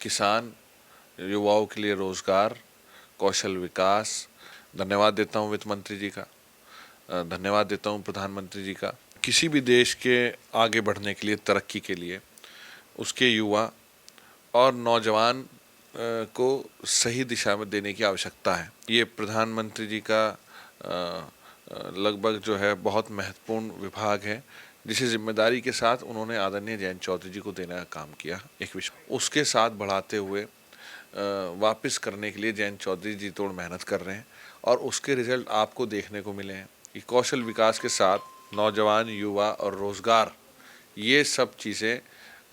किसान, युवाओं के लिए रोजगार, कौशल विकास। धन्यवाद देता हूं वित्त मंत्री जी का, धन्यवाद देता हूं प्रधानमंत्री जी का। किसी भी देश के आगे बढ़ने के लिए, तरक्की के लिए उसके युवा और नौजवान को सही दिशा में देने की आवश्यकता है। ये प्रधानमंत्री जी का लगभग जो है बहुत महत्वपूर्ण विभाग है, जिसे जिम्मेदारी के साथ उन्होंने आदरणीय जयंत चौधरी जी को देने का काम किया। एक विश्व उसके साथ बढ़ाते हुए वापस करने के लिए जयंत चौधरी जी तोड़ मेहनत कर रहे हैं और उसके रिजल्ट आपको देखने को मिले हैं कि कौशल विकास के साथ नौजवान, युवा और रोज़गार, ये सब चीज़ें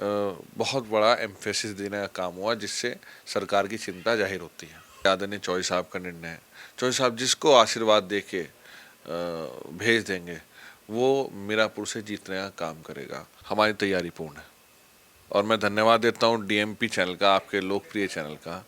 बहुत बड़ा एम्फेसिस देने का काम हुआ, जिससे सरकार की चिंता जाहिर होती है। आदरणीय चौधरी साहब का निर्णय है। चौधरी साहब जिसको आशीर्वाद दे के भेज देंगे वो मीरापुर से जीतने का काम करेगा। हमारी तैयारी पूर्ण है और मैं धन्यवाद देता हूं डीएमपी चैनल का, आपके लोकप्रिय चैनल का।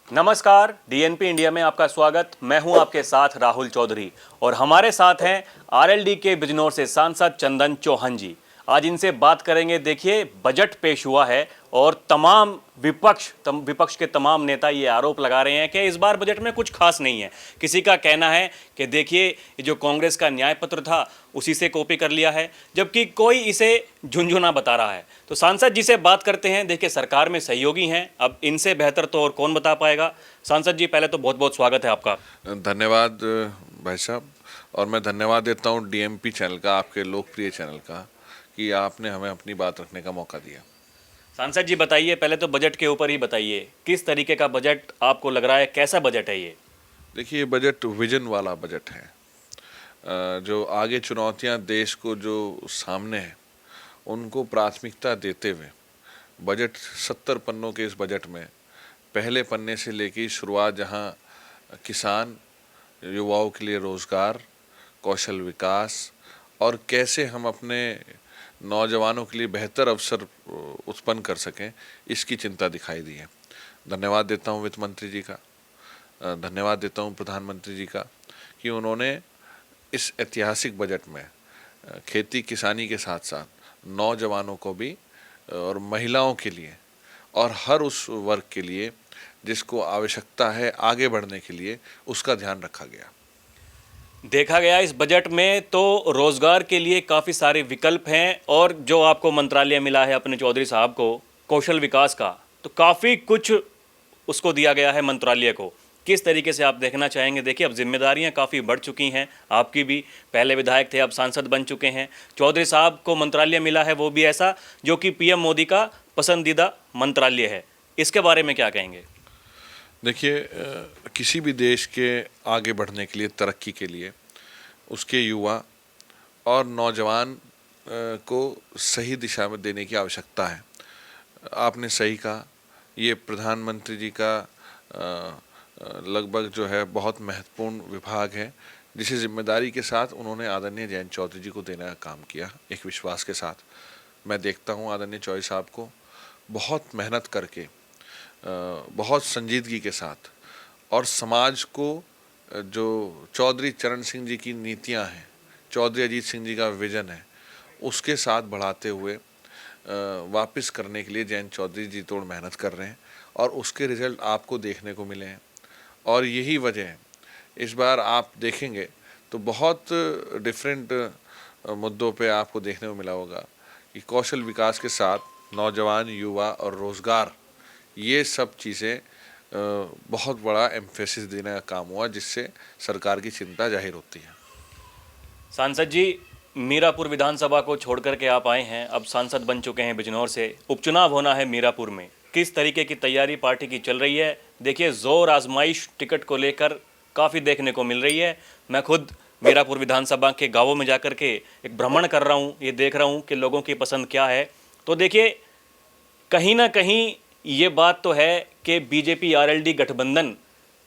नमस्कार, डीएनपी इंडिया में आपका स्वागत। मैं हूं आपके साथ राहुल चौधरी और हमारे साथ हैं आरएलडी के बिजनौर से सांसद चंदन चौहान जी। आज इनसे बात करेंगे। देखिए, बजट पेश हुआ है और तमाम विपक्ष के तमाम नेता ये आरोप लगा रहे हैं कि इस बार बजट में कुछ खास नहीं है। किसी का कहना है कि देखिए, ये जो कांग्रेस का न्याय पत्र था उसी से कॉपी कर लिया है, जबकि कोई इसे झुनझुना बता रहा है। तो सांसद जी से बात करते हैं। देखिए, सरकार में सहयोगी हैं, अब इनसे बेहतर तो और कौन बता पाएगा। सांसद जी, पहले तो बहुत बहुत स्वागत है आपका। धन्यवाद भाई साहब, और मैं धन्यवाद देता हूं डीएमपी चैनल का, आपके लोकप्रिय चैनल का, कि आपने हमें अपनी बात रखने का मौका दिया। सांसद जी बताइए, पहले तो बजट के ऊपर ही बताइए, किस तरीके का बजट आपको लग रहा है, कैसा बजट है ये? देखिए, ये बजट विजन वाला बजट है। जो आगे चुनौतियां देश को जो सामने है उनको प्राथमिकता देते हुए बजट 70 पन्नों के इस बजट में पहले पन्ने से लेकर शुरुआत, जहां किसान, युवाओं के लिए रोजगार, कौशल विकास और कैसे हम अपने नौजवानों के लिए बेहतर अवसर उत्पन्न कर सकें, इसकी चिंता दिखाई दी है। धन्यवाद देता हूं वित्त मंत्री जी का, धन्यवाद देता हूं प्रधानमंत्री जी का कि उन्होंने इस ऐतिहासिक बजट में खेती किसानी के साथ साथ नौजवानों को भी और महिलाओं के लिए और हर उस वर्ग के लिए जिसको आवश्यकता है आगे बढ़ने के लिए, उसका ध्यान रखा गया। देखा गया इस बजट में तो रोजगार के लिए काफ़ी सारे विकल्प हैं, और जो आपको मंत्रालय मिला है अपने चौधरी साहब को कौशल विकास का, तो काफ़ी कुछ उसको दिया गया है मंत्रालय को। किस तरीके से आप देखना चाहेंगे? देखिए, अब जिम्मेदारियां काफ़ी बढ़ चुकी हैं, आपकी भी। पहले विधायक थे, अब सांसद बन चुके हैं। चौधरी साहब को मंत्रालय मिला है, वो भी ऐसा जो कि पीएम मोदी का पसंदीदा मंत्रालय है। इसके बारे में क्या कहेंगे? देखिए, किसी भी देश के आगे बढ़ने के लिए, तरक्की के लिए उसके युवा और नौजवान को सही दिशा में देने की आवश्यकता है। आपने सही कहा, ये प्रधानमंत्री जी का लगभग जो है बहुत महत्वपूर्ण विभाग है, जिसे जिम्मेदारी के साथ उन्होंने आदरणीय जयंत चौधरी जी को देने का काम किया। एक विश्वास के साथ मैं देखता हूँ आदरणीय चौधरी साहब को बहुत मेहनत करके, बहुत संजीदगी के साथ, और समाज को जो चौधरी चरण सिंह जी की नीतियां हैं, चौधरी अजीत सिंह जी का विजन है, उसके साथ बढ़ाते हुए वापस करने के लिए जयंत चौधरी जी तोड़ मेहनत कर रहे हैं और उसके रिजल्ट आपको देखने को मिले हैं। और यही वजह है, इस बार आप देखेंगे तो बहुत डिफरेंट मुद्दों पे आपको देखने को मिला होगा कि कौशल विकास के साथ नौजवान, युवा और रोज़गार, ये सब चीज़ें बहुत बड़ा एम्फेसिस देने का काम हुआ, जिससे सरकार की चिंता जाहिर होती है। सांसद जी, मीरापुर विधानसभा को छोड़ करके आप आए हैं, अब सांसद बन चुके हैं बिजनौर से। उपचुनाव होना है मीरापुर में, किस तरीके की तैयारी पार्टी की चल रही है? देखिए, जोर आजमाइश टिकट को लेकर काफ़ी देखने को मिल रही है। मैं खुद मीरापुर विधानसभा के गाँवों में जाकर के एक भ्रमण कर रहा हूँ, ये देख रहा हूँ कि लोगों की पसंद क्या है। तो देखिए, कहीं ना कहीं ये बात तो है कि बीजेपी आरएलडी गठबंधन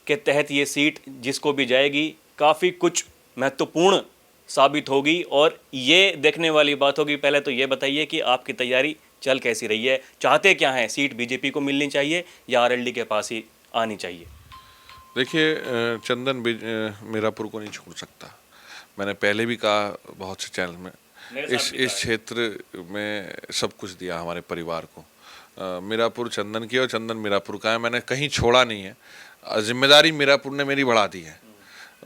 के तहत ये सीट जिसको भी जाएगी, काफ़ी कुछ महत्वपूर्ण साबित होगी और ये देखने वाली बात होगी। पहले तो ये बताइए कि आपकी तैयारी चल कैसी रही है? चाहते क्या हैं? सीट बीजेपी को मिलनी चाहिए या आरएलडी के पास ही आनी चाहिए? देखिए, चंदन मीरापुर को नहीं छोड़ सकता। मैंने पहले भी कहा बहुत से चैनल में मेरे साथ भी इस क्षेत्र में सब कुछ दिया हमारे परिवार को। मीरापुर चंदन की और चंदन मीरापुर का है, मैंने कहीं छोड़ा नहीं है। जिम्मेदारी मीरापुर ने मेरी बढ़ा दी है।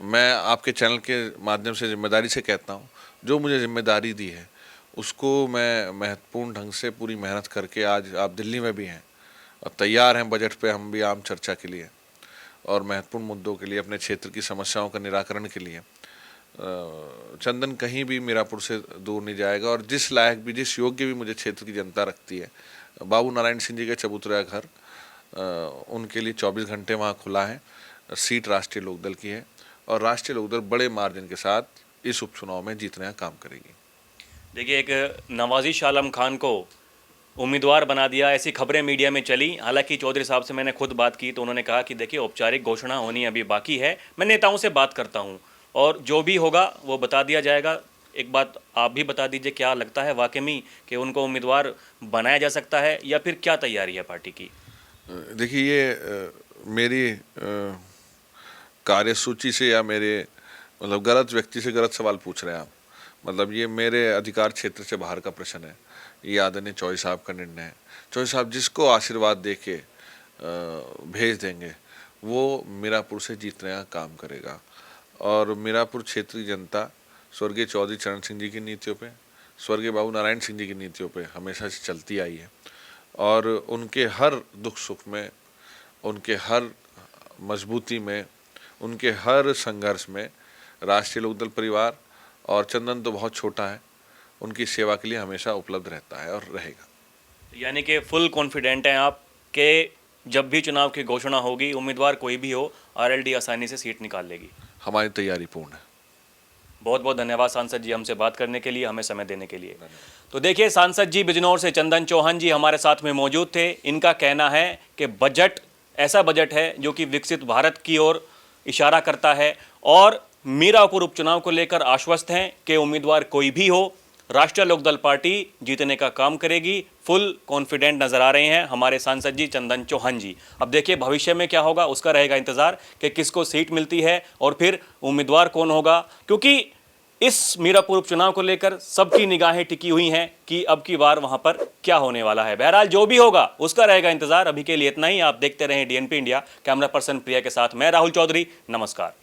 मैं आपके चैनल के माध्यम से जिम्मेदारी से कहता हूँ, जो मुझे जिम्मेदारी दी है उसको मैं महत्वपूर्ण ढंग से पूरी मेहनत करके, आज आप दिल्ली में भी हैं और तैयार हैं बजट पे हम भी आम चर्चा के लिए और महत्वपूर्ण मुद्दों के लिए, अपने क्षेत्र की समस्याओं का निराकरण के लिए। चंदन कहीं भी मीरापुर से दूर नहीं जाएगा और जिस लायक भी, जिस योग्य भी मुझे क्षेत्र की जनता रखती है, बाबू नारायण सिंह जी का चबूतरा घर, उनके लिए 24 घंटे वहाँ खुला है। सीट राष्ट्रीय लोकदल की है और राष्ट्रीय लोकदल बड़े मार्जिन के साथ इस उपचुनाव में जीतने का काम करेगी। देखिए, एक नवाजिश आलम खान को उम्मीदवार बना दिया, ऐसी खबरें मीडिया में चली। हालांकि चौधरी साहब से मैंने खुद बात की तो उन्होंने कहा कि देखिए, औपचारिक घोषणा होनी अभी बाकी है, मैं नेताओं से बात करता हूं और जो भी होगा वो बता दिया जाएगा। एक बात आप भी बता दीजिए, क्या लगता है वाकई में कि उनको उम्मीदवार बनाया जा सकता है या फिर क्या तैयारी है पार्टी की? देखिए, ये मेरी कार्यसूची से या मेरे मतलब गलत व्यक्ति से गलत सवाल पूछ रहे हैं आप। मतलब ये मेरे अधिकार क्षेत्र से बाहर का प्रश्न है। ये आदरणीय चौधरी साहब का निर्णय है। चौधरी साहब जिसको आशीर्वाद दे के भेज देंगे वो मीरापुर से जीतने का काम करेगा और मीरापुर क्षेत्र की जनता स्वर्गीय चौधरी चरण सिंह जी की नीतियों पे, स्वर्गीय बाबू नारायण सिंह जी की नीतियों पे हमेशा से चलती आई है और उनके हर दुख सुख में, उनके हर मजबूती में, उनके हर संघर्ष में राष्ट्रीय लोकदल परिवार और चंदन तो बहुत छोटा है, उनकी सेवा के लिए हमेशा उपलब्ध रहता है और रहेगा। यानी कि फुल कॉन्फिडेंट हैं आप कि जब भी चुनाव की घोषणा होगी, उम्मीदवार कोई भी हो, आरएलडी आसानी से सीट निकाल लेगी। हमारी तैयारी पूर्ण है। बहुत बहुत धन्यवाद सांसद जी, हमसे बात करने के लिए, हमें समय देने के लिए। तो देखिए, सांसद जी बिजनौर से चंदन चौहान जी हमारे साथ में मौजूद थे। इनका कहना है कि बजट ऐसा बजट है जो कि विकसित भारत की ओर इशारा करता है और मीरापुर उपचुनाव को लेकर आश्वस्त हैं कि उम्मीदवार कोई भी हो, राष्ट्रीय लोकदल पार्टी जीतने का काम करेगी। फुल कॉन्फिडेंट नजर आ रहे हैं हमारे सांसद जी चंदन चौहान जी। अब देखिए भविष्य में क्या होगा, उसका रहेगा इंतजार कि किसको सीट मिलती है और फिर उम्मीदवार कौन होगा, क्योंकि इस मीरापुर उपचुनाव को लेकर सबकी निगाहें टिकी हुई हैं कि अब की बार वहां पर क्या होने वाला है। बहरहाल जो भी होगा उसका रहेगा इंतजार। अभी के लिए इतना ही। आप देखते रहें डीएनपी इंडिया। कैमरा पर्सन प्रिया के साथ मैं राहुल चौधरी, नमस्कार।